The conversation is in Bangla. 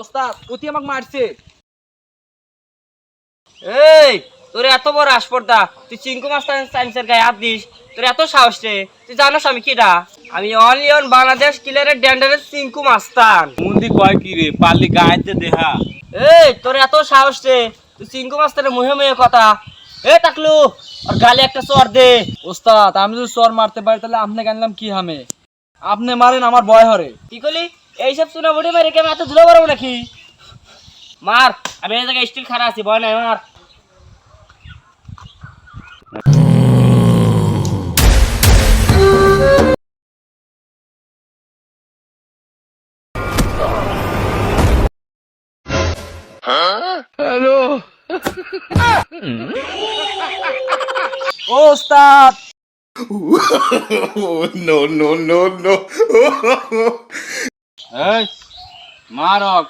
ওস্তাদ অতি আমাকে মারছে। এই তোর এত বড় আসপর্দা, তুই চিঙ্কু মাস্টার সায়েন্সের গায়ে হাত দিস? তোর এত সাহস রে? তুই জানোস আমি কিডা? আমি অনলি অন বাংলাদেশ ক্লিয়ারের ড্যান্ডারের চিঙ্কু মাস্তান। মুন্দি কয় কি রে, পারলি গায়েতে দেহা। এই তোর এত সাহস রে? তুই চিঙ্কু মাস্টারের মুহে মুহে কথা। এ টাকলু, আর গালে একটা চর দে। ওস্তাদ আমি যদি চর মারতে পারি তাহলে আপনাকে আনলাম কি হামে? আপনি মারেন আমার ভয় হরে। কি করলি? এইসব চুনা বডি মারে কি আমি এত ধুলো পারবো নাকি? মার, আমি এই জায়গায় স্টিল খাড়া আছি, ভয় নাই, মার। ওস্তাদ এই মারক।